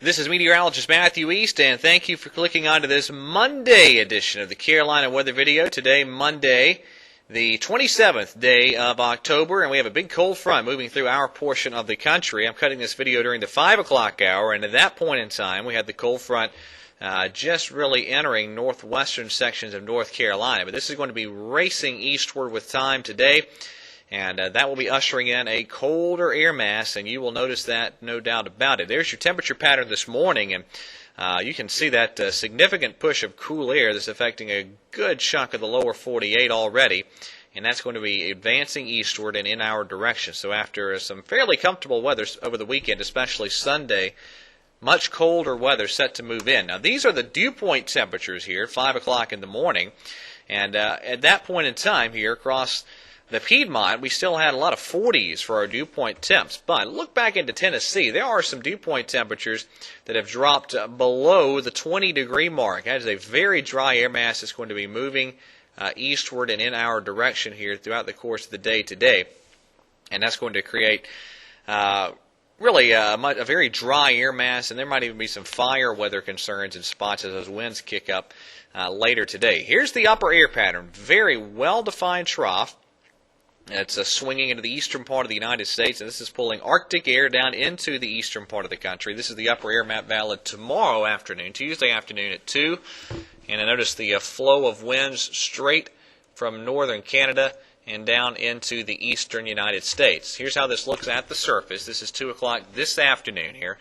This is Meteorologist Matthew East, and thank you for clicking onto this Monday edition of the Carolina Weather Video. Today, Monday, the 27th day of October, and we have a big cold front moving through our portion of the country. I'm cutting this video during the 5 o'clock hour, and at that point in time, we had the cold front just really entering northwestern sections of North Carolina. But this is going to be racing eastward with time today. And that will be ushering in a colder air mass, and you will notice that, no doubt about it. There's your temperature pattern this morning, and you can see that significant push of cool air that's affecting a good chunk of the lower 48 already, and that's going to be advancing eastward and in our direction. So after some fairly comfortable weather over the weekend, especially Sunday, much colder weather set to move in. Now, these are the dew point temperatures here, 5 o'clock in the morning, and at that point in time here across the Piedmont, we still had a lot of 40s for our dew point temps. But look back into Tennessee. There are some dew point temperatures that have dropped below the 20-degree mark. That is a very dry air mass that's going to be moving eastward and in our direction here throughout the course of the day today. And that's going to create really a very dry air mass, and there might even be some fire weather concerns in spots as those winds kick up later today. Here's the upper air pattern. Very well-defined trough. It's swinging into the eastern part of the United States, and this is pulling Arctic air down into the eastern part of the country. This is the upper air map valid tomorrow afternoon, Tuesday afternoon at 2. And I notice the flow of winds straight from northern Canada and down into the eastern United States. Here's how this looks at the surface. This is 2 o'clock this afternoon here.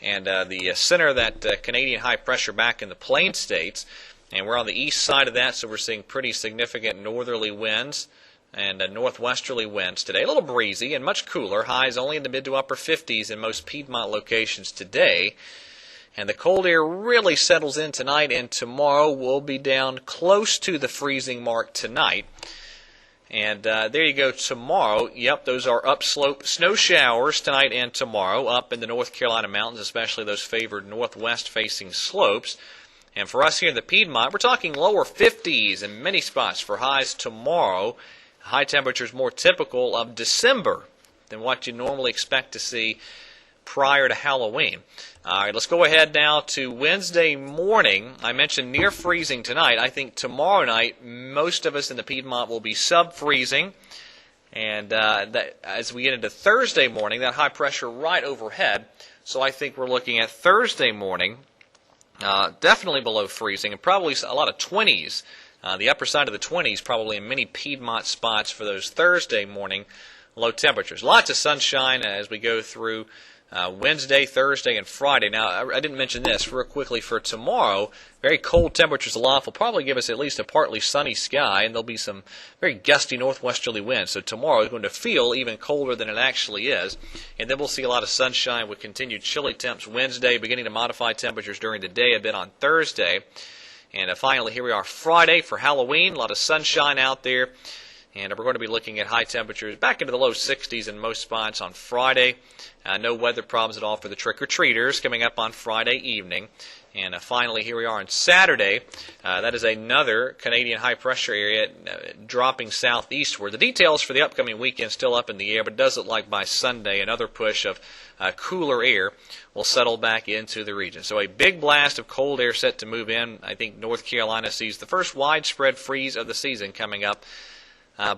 And the center of that Canadian high pressure back in the Plain States. And we're on the east side of that, so we're seeing pretty significant northerly winds and northwesterly winds today. A little breezy and much cooler. Highs only in the mid to upper 50s in most Piedmont locations today. And the cold air really settles in tonight, and tomorrow we'll be down close to the freezing mark tonight. And there you go, tomorrow. Yep, those are upslope snow showers tonight and tomorrow up in the North Carolina mountains, especially those favored northwest-facing slopes. And for us here in the Piedmont, we're talking lower 50s in many spots for highs tomorrow. High temperatures more typical of December than what you normally expect to see prior to Halloween. All right, let's go ahead now to Wednesday morning. I mentioned near freezing tonight. I think tomorrow night, most of us in the Piedmont will be sub-freezing. And as we get into Thursday morning, that high pressure right overhead. So I think we're looking at Thursday morning, definitely below freezing, and probably a lot of 20s. The upper side of the 20s probably in many Piedmont spots for those Thursday morning low temperatures. Lots of sunshine as we go through Wednesday, Thursday, and Friday. Now, I didn't mention this real quickly for tomorrow. Very cold temperatures aloft will probably give us at least a partly sunny sky, and there'll be some very gusty northwesterly winds. So tomorrow is going to feel even colder than it actually is. And then we'll see a lot of sunshine with continued chilly temps Wednesday, beginning to modify temperatures during the day a bit on Thursday. And finally, here we are Friday for Halloween. A lot of sunshine out there. And we're going to be looking at high temperatures back into the low 60s in most spots on Friday. No weather problems at all for the trick-or-treaters coming up on Friday evening. And finally, here we are on Saturday. That is another Canadian high-pressure area dropping southeastward. The details for the upcoming weekend still up in the air, but it does look like by Sunday another push of cooler air will settle back into the region. So a big blast of cold air set to move in. I think North Carolina sees the first widespread freeze of the season coming up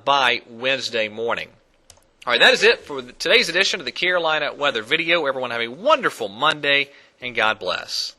by Wednesday morning. All right, that is it for today's edition of the Carolina Weather Video. Everyone have a wonderful Monday, and God bless.